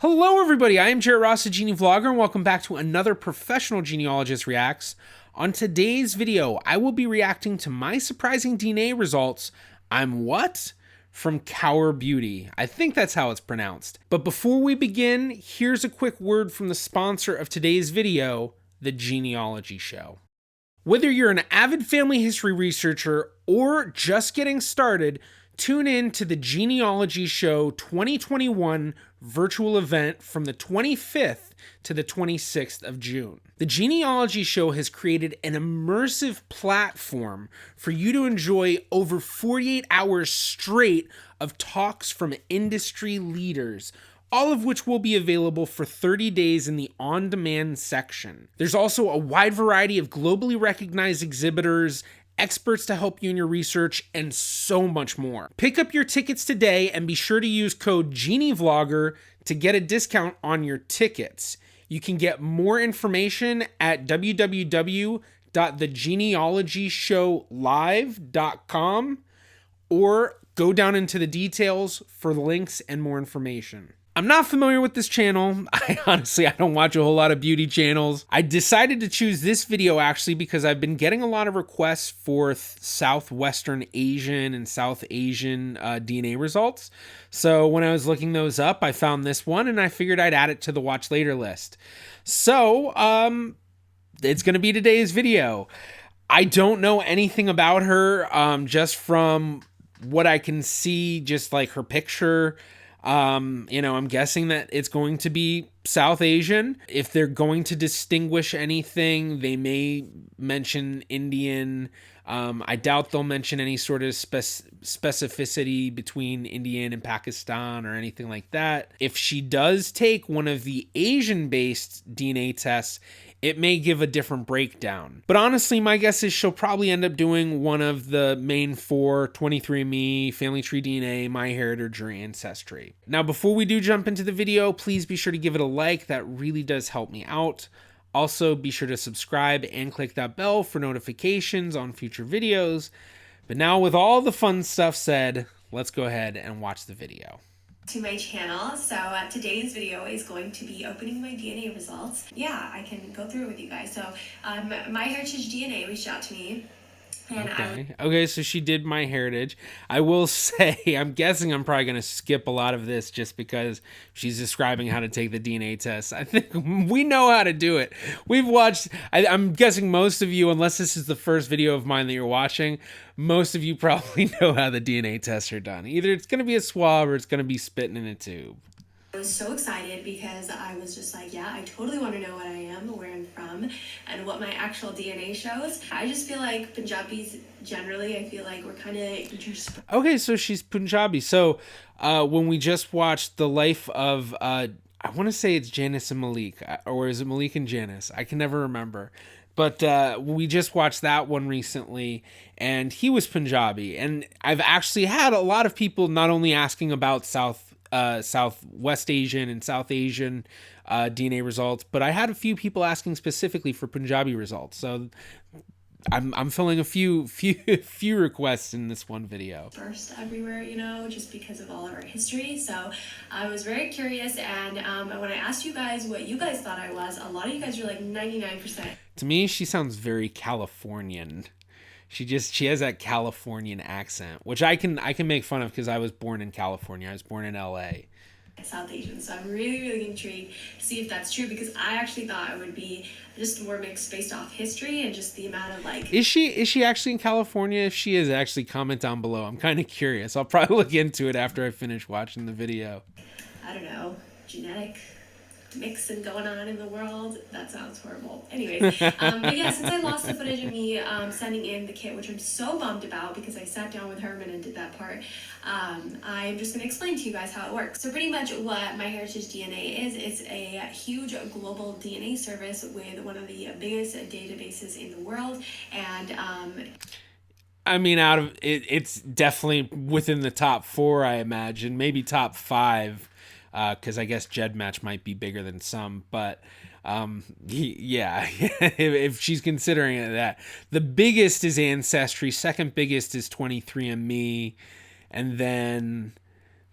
Hello everybody, I am Jared Ross, the GeneaVlogger, and welcome back to another Professional Genealogist Reacts. On today's video, I will be reacting to my surprising DNA results. I'm what? From Kaur Beauty. I think that's how it's pronounced. But before we begin, here's a quick word from the sponsor of today's video, The Genealogy Show. Whether you're an avid family history researcher or just getting started, tune in to the Genealogy Show 2021 virtual event from the 25th to the 26th of June. The Genealogy Show has created an immersive platform for you to enjoy over 48 hours straight of talks from industry leaders, all of which will be available for 30 days in the on-demand section. There's also a wide variety of globally recognized exhibitors, experts to help you in your research, and so much more. Pick up your tickets today and be sure to use code GeneaVlogger to get a discount on your tickets. You can get more information at www.thegenealogyshowlive.com or go down into the details for links and more information. I'm not familiar with this channel. I don't watch a whole lot of beauty channels. I decided to choose this video actually because I've been getting a lot of requests for Southwestern Asian and South Asian DNA results. So when I was looking those up, I found this one and I figured I'd add it to the watch later list. So it's going to be today's video. I don't know anything about her, just from what I can see, just like her picture. I'm guessing that it's going to be South Asian. If they're going to distinguish anything, they may mention Indian. I doubt they'll mention any sort of specificity between Indian and Pakistan or anything like that. If she does take one of the Asian-based DNA tests, it may give a different breakdown. But honestly, my guess is she'll probably end up doing one of the main four: 23andMe, Family Tree DNA, MyHeritage, or Ancestry. Now, before we do jump into the video, please be sure to give it a like. That really does help me out. Also, be sure to subscribe and click that bell for notifications on future videos. But now, with all the fun stuff said, let's go ahead and watch the video. To my channel. So today's video is going to be opening my DNA results. Yeah, I can go through it with you guys. So MyHeritage DNA reached out to me. And okay, so she did MyHeritage. I will say, I'm guessing I'm probably going to skip a lot of this just because she's describing how to take the DNA test. I think we know how to do it. We've watched, I'm guessing most of you, unless this is the first video of mine that you're watching, most of you probably know how the DNA tests are done. Either it's going to be a swab or it's going to be spitting in a tube. I was so excited because I was just like, yeah, I totally want to know what I am, where I'm from, and what my actual DNA shows. I just feel like Punjabis generally, I feel like we're kind of interested. Okay, so she's Punjabi. So when we just watched the life of, I want to say it's Janice and Malik, or is it Malik and Janice? I can never remember. But we just watched that one recently, and he was Punjabi. And I've actually had a lot of people not only asking about Southwest Asian and South Asian DNA results, but I had a few people asking specifically for Punjabi results. So I'm filling a few requests in this one video. First everywhere, just because of all of our history. So I was very curious, and when I asked you guys what you guys thought I was, a lot of you guys were like 99%. To me, she sounds very Californian. She has that Californian accent, which I can make fun of because I was born in California. I was born in LA. South Asian. So I'm really intrigued to see if that's true, because I actually thought it would be just more mixed based off history and just the amount of like. Is she actually in California? If she is, actually comment down below. I'm kind of curious. I'll probably look into it after I finish watching the video. I don't know, genetic mixing going on in the world. That sounds horrible. Anyways, but yeah, since I lost the footage of me sending in the kit, which I'm so bummed about because I sat down with Herman and did that part, I'm just going to explain to you guys how it works. So pretty much what MyHeritage DNA is, it's a huge global DNA service with one of the biggest databases in the world, and I mean, out of it, it's definitely within the top 4, I imagine, maybe top 5. Because I guess GEDmatch might be bigger than some, but yeah, if she's considering it that. The biggest is Ancestry, second biggest is 23andMe, and then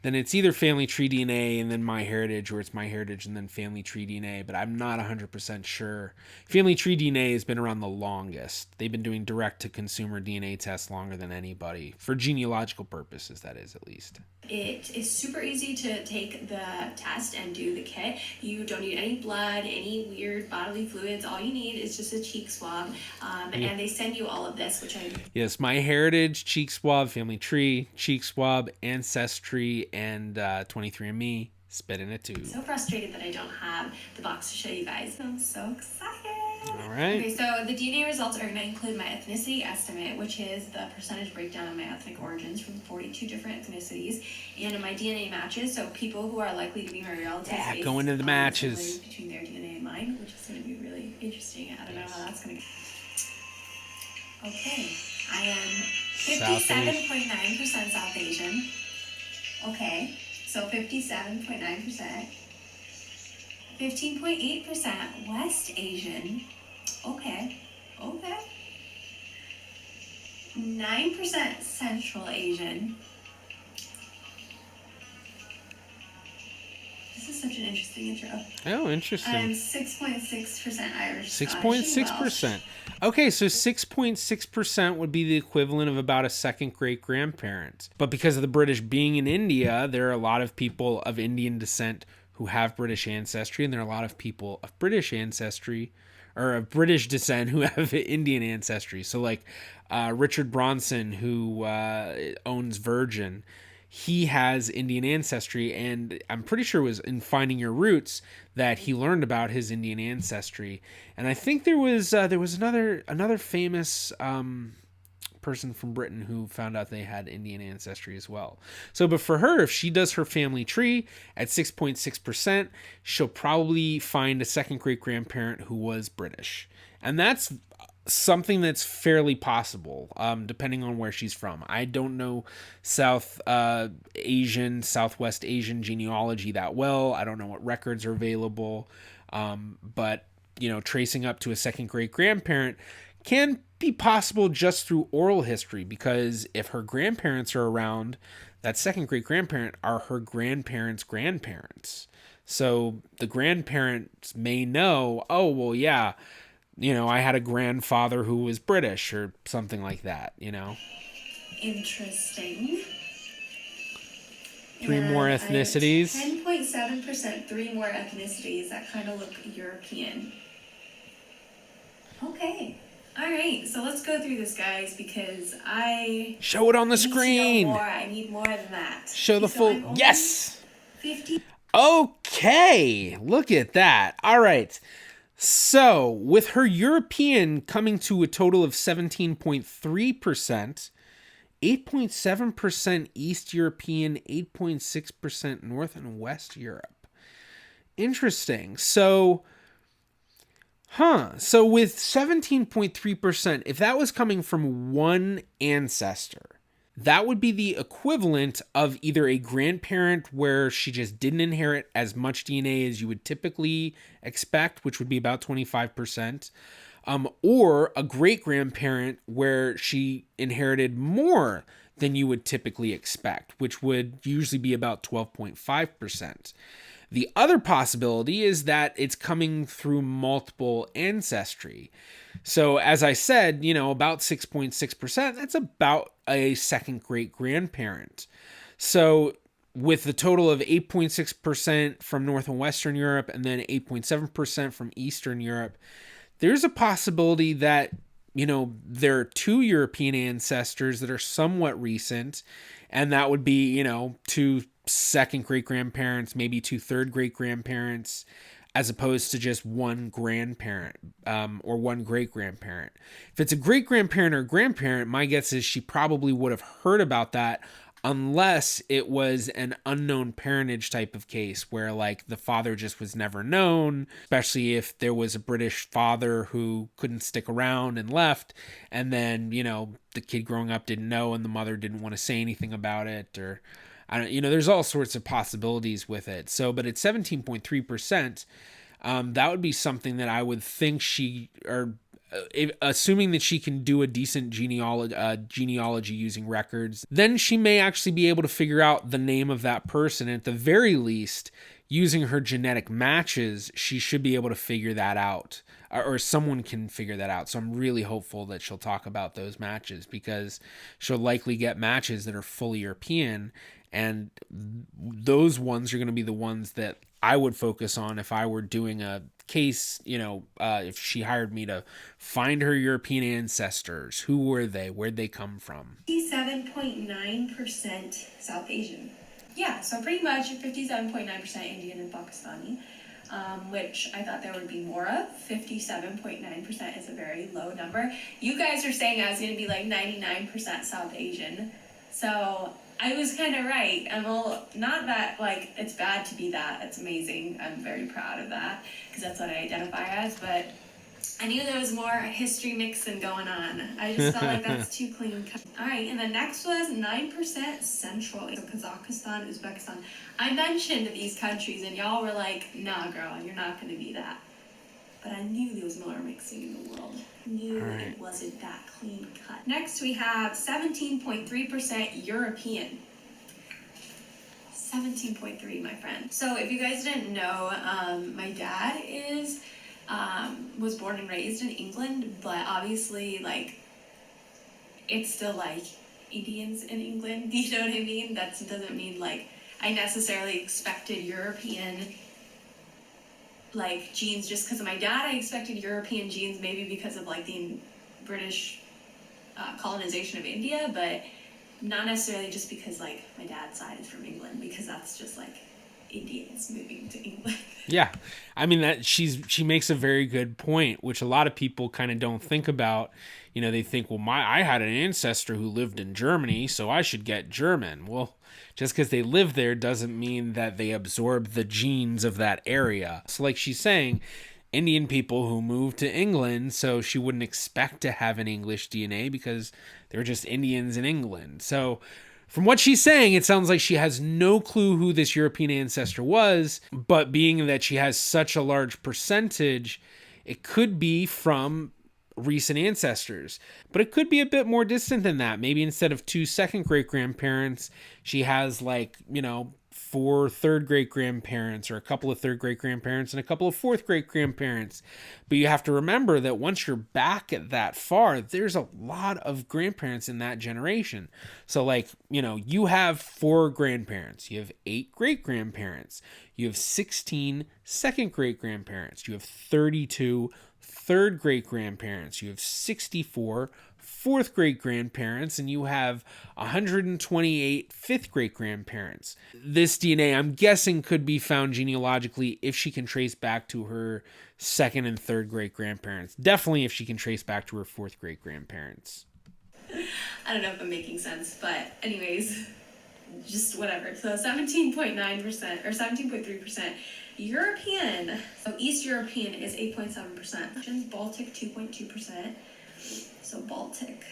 then it's either Family Tree DNA and then MyHeritage, or it's MyHeritage and then Family Tree DNA, but I'm not 100% sure. Family Tree DNA has been around the longest. They've been doing direct-to-consumer DNA tests longer than anybody, for genealogical purposes, that is, at least. It is super easy to take the test and do the kit. You don't need any blood, any weird bodily fluids. All you need is just a cheek swab. And they send you all of this, which I... Yes, MyHeritage, cheek swab, Family Tree, cheek swab, Ancestry, and 23andMe. Spit in it too. So frustrated that I don't have the box to show you guys. I'm so excited. All right. Okay, so the DNA results are going to include my ethnicity estimate, which is the percentage breakdown of my ethnic origins from 42 different ethnicities, and my DNA matches, so people who are likely to be my relatives. Yeah, go into the matches. Between their DNA and mine, which is going to be really interesting. I don't know how that's going to go. Okay, I am 57.9% South Asian. Okay, so 57.9%. 15.8% West Asian. Okay. 9% Central Asian. This is such an interesting intro. Oh, interesting. And 6.6% Irish. 6.6%. Okay, so 6.6% would be the equivalent of about a second great grandparent. But because of the British being in India, there are a lot of people of Indian descent who have British ancestry, and there are a lot of people of British ancestry, or of British descent, who have Indian ancestry. So like Richard Bronson, who owns Virgin, he has Indian ancestry, and I'm pretty sure it was in Finding Your Roots that he learned about his Indian ancestry. And I think there was another famous person from Britain who found out they had Indian ancestry as well. So, but for her, if she does her family tree at 6.6%, she'll probably find a second great grandparent who was British. And that's something that's fairly possible, depending on where she's from. I don't know Southwest Asian genealogy that well. I don't know what records are available. But, tracing up to a second great grandparent can be possible just through oral history, because if her grandparents are around, that second great grandparent are her grandparents' grandparents. So the grandparents may know, oh, well, yeah, I had a grandfather who was British or something like that, Interesting. Three more ethnicities. 10.7%, 3 more ethnicities that kind of look European. Okay. All right, so let's go through this, guys, because show it on the screen. I need more than that. Show the full. Yes. 50. Okay, look at that. All right. So, with her European coming to a total of 17.3%, 8.7% East European, 8.6% North and West Europe. Interesting. So with 17.3%, if that was coming from one ancestor, that would be the equivalent of either a grandparent where she just didn't inherit as much DNA as you would typically expect, which would be about 25%, or a great-grandparent where she inherited more than you would typically expect, which would usually be about 12.5%. The other possibility is that it's coming through multiple ancestry. So as I said, about 6.6%, that's about a second great grandparent. So with the total of 8.6% from North and Western Europe and then 8.7% from Eastern Europe, there's a possibility that, there are 2 European ancestors that are somewhat recent, and that would be, 2 second great grandparents, maybe 2 third great grandparents, as opposed to just one grandparent or one great grandparent. If it's a great grandparent or grandparent, my guess is she probably would have heard about that, unless it was an unknown parentage type of case where like the father just was never known, especially if there was a British father who couldn't stick around and left, and then, the kid growing up didn't know and the mother didn't want to say anything about it, or there's all sorts of possibilities with it. So, but at 17.3%, that would be something that I would think assuming that she can do a decent genealogy using records, then she may actually be able to figure out the name of that person. At the very least, using her genetic matches, she should be able to figure that out, or someone can figure that out. So I'm really hopeful that she'll talk about those matches, because she'll likely get matches that are fully European, and those ones are going to be the ones that I would focus on if I were doing a case, if she hired me to find her European ancestors. Who were they? Where'd they come from? 57.9% South Asian. Yeah, so pretty much 57.9% Indian and Pakistani, which I thought there would be more of. 57.9% is a very low number. You guys are saying I was going to be like 99% South Asian. So I was kind of right. And well, not that like it's bad to be that. It's amazing. I'm very proud of that because that's what I identify as. But I knew there was more history mixing going on. I just felt like that's too clean cut. All right, and the next was 9% Central. So Kazakhstan, Uzbekistan. I mentioned these countries and y'all were like, nah, girl, you're not going to be that. But I knew there was more mixing in the world. I knew it wasn't that clean cut. Next, we have 17.3% European. 17.3, my friend. So if you guys didn't know, my dad was born and raised in England, but obviously, like, it's still, like, Indians in England. Do you know what I mean? That doesn't mean, like, I necessarily expected European, like, genes just because of my dad. I expected European genes maybe because of, like, the British colonization of India, but not necessarily just because, like, my dad's side is from England, because that's just, like, Indians moving to England. Yeah, I mean that she makes a very good point, which a lot of people kind of don't think about. They think, well, I had an ancestor who lived in Germany, so I should get German. Well, just because they live there doesn't mean that they absorb the genes of that area. So, like she's saying, Indian people who moved to England, so she wouldn't expect to have an English DNA because they're just Indians in England. So from what she's saying, it sounds like she has no clue who this European ancestor was, but being that she has such a large percentage, it could be from recent ancestors. But it could be a bit more distant than that. Maybe instead of 2 second great grandparents, she has 4 third great grandparents, or a couple of third great grandparents and a couple of fourth great grandparents. But you have to remember that once you're back at that far, there's a lot of grandparents in that generation. So you have 4 grandparents, you have 8 great grandparents, you have 16 second great grandparents, you have 32 third great grandparents, you have 64 fourth great grandparents, and you have 128 fifth great grandparents. This DNA, I'm guessing, could be found genealogically if she can trace back to her second and third great grandparents. Definitely if she can trace back to her fourth great grandparents. I don't know if I'm making sense, but anyways, just whatever. So 17.9% or 17.3% European. So East European is 8.7%. Baltic 2.2%. So Baltic.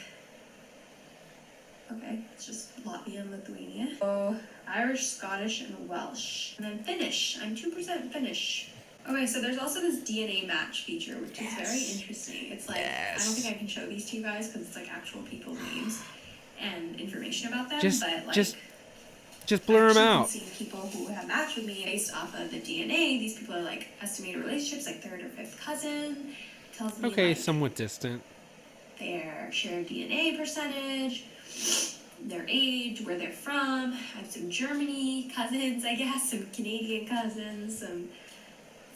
Okay, it's just Latvia and Lithuania. So Irish, Scottish, and Welsh. And then Finnish. I'm 2% Finnish. Okay, so there's also this DNA match feature, which is very interesting. It's like, I don't think I can show these to you guys because it's like actual people's names and information about them. Just blur them out. I've seen people who have matched with me based off of the DNA. These people are like estimated relationships, like third or fifth cousin. Tells me okay, somewhat distant. Their shared DNA percentage, their age, where they're from. I have some Germany cousins, I guess, some Canadian cousins, some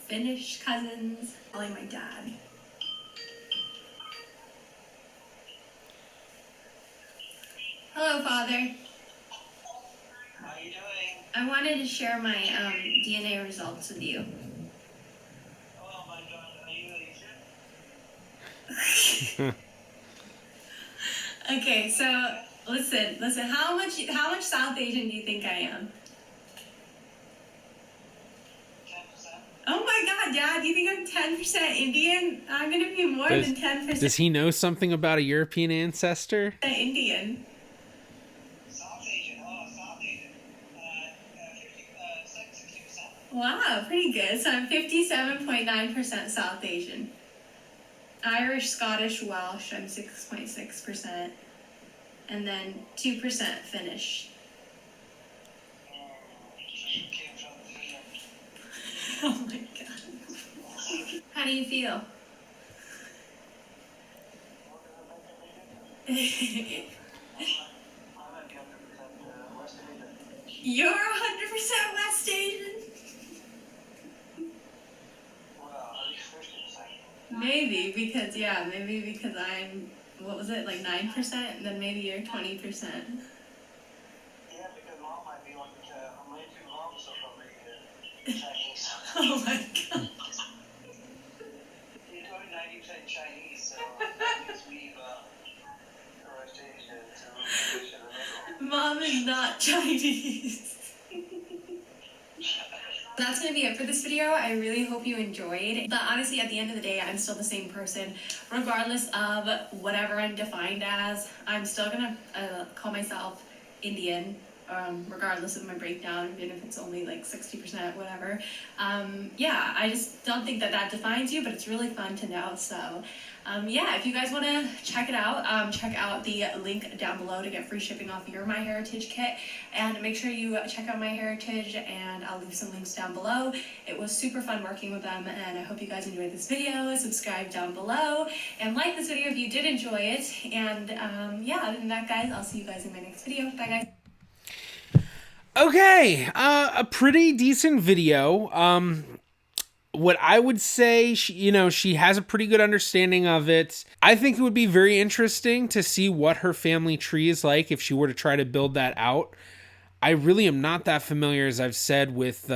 Finnish cousins. Calling my dad. Hello, Father. How are you doing? I wanted to share my DNA results with you. Oh my God, are you Asian? Okay, so listen. How much South Asian do you think I am? 10%? Oh my God, Dad! You think I'm 10% Indian? I'm gonna be more than 10%. Does he know something about a European ancestor? Indian. South Asian, South Asian. 60%. Wow, pretty good. So I'm 57.9% South Asian. Irish, Scottish, Welsh, I'm 6.6%. And then 2% Finnish. Came from Finland. Oh my god. How do you feel? I'm at the 100% West Indian. You're 100% West Asian? Well, at least 50%. Maybe because I'm, what was it, like 9%? And then maybe you're 20%. Yeah, because mom might be like, I'm way too long, so probably Chinese. Oh my god. You're totally 90% Chinese, so that means we've West Asian, so we're English in the middle. Mom is not Chinese. That's going to be it for this video. I really hope you enjoyed. But honestly, at the end of the day, I'm still the same person. Regardless of whatever I'm defined as, I'm still going to call myself Indian, regardless of my breakdown, even if it's only like 60%, whatever. Yeah, I just don't think that defines you, but it's really fun to know. So yeah, if you guys want to check it out, check out the link down below to get free shipping off your MyHeritage kit, and make sure you check out MyHeritage, and I'll leave some links down below. It was super fun working with them, and I hope you guys enjoyed this video. Subscribe down below and like this video if you did enjoy it. And yeah, other than that, guys, I'll see you guys in my next video. Bye, guys. Okay, a pretty decent video. What I would say, she has a pretty good understanding of it. I think it would be very interesting to see what her family tree is like if she were to try to build that out. I really am not that familiar, as I've said, with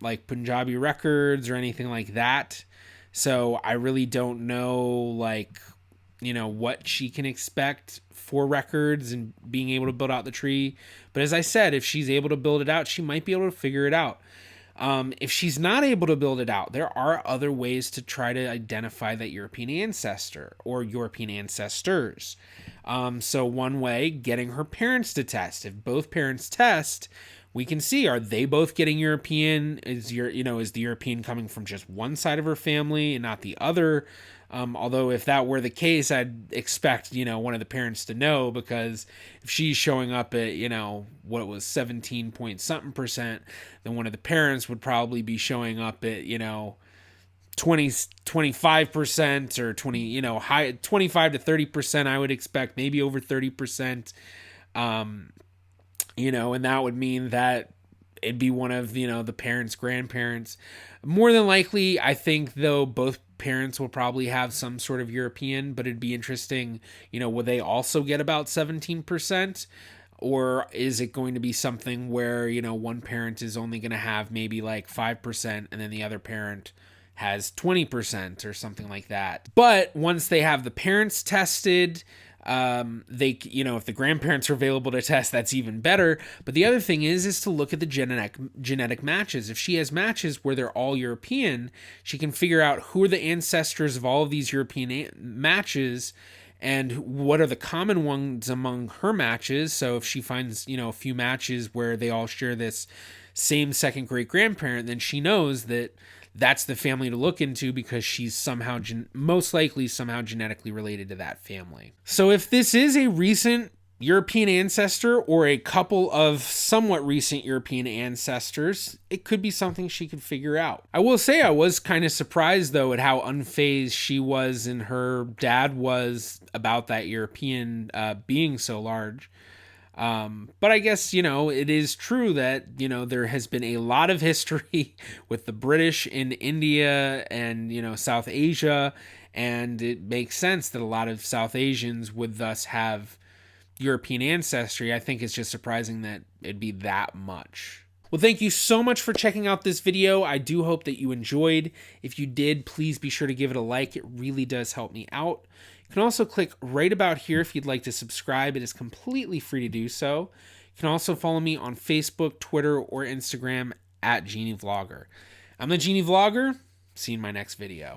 like Punjabi records or anything like that. So I really don't know, like, what she can expect for records and being able to build out the tree. But as I said, if she's able to build it out, she might be able to figure it out. If she's not able to build it out, there are other ways to try to identify that European ancestor or European ancestors. So one way, getting her parents to test. If both parents test, we can see, are they both getting European? Is the European coming from just one side of her family and not the other? Although if that were the case, I'd expect, one of the parents to know, because if she's showing up at, what it was 17 point something percent, then one of the parents would probably be showing up at, 25% or 20, high 25 to 30%, I would expect, maybe over 30%. And that would mean that it'd be one of, the parents' grandparents. More than likely, I think, though, both parents will probably have some sort of European, but it'd be interesting, will they also get about 17%? Or is it going to be something where, one parent is only going to have maybe like 5% and then the other parent has 20% or something like that? But once they have the parents tested, they, if the grandparents are available to test, that's even better. But the other thing is to look at the genetic matches. If she has matches where they're all European, she can figure out who are the ancestors of all of these European matches and what are the common ones among her matches. So if she finds, a few matches where they all share this same second great grandparent, then she knows that that's the family to look into, because she's somehow, most likely somehow genetically related to that family. So if this is a recent European ancestor or a couple of somewhat recent European ancestors, it could be something she could figure out. I will say I was kind of surprised, though, at how unfazed she was and her dad was about that European being so large. But I guess, it is true that, there has been a lot of history with the British in India and, South Asia, and it makes sense that a lot of South Asians would thus have European ancestry. I think it's just surprising that it'd be that much. Well, thank you so much for checking out this video. I do hope that you enjoyed. If you did, please be sure to give it a like. It really does help me out. You can also click right about here if you'd like to subscribe. It is completely free to do so. You can also follow me on Facebook, Twitter, or Instagram at GeneaVlogger. I'm the GeneaVlogger. See you in my next video.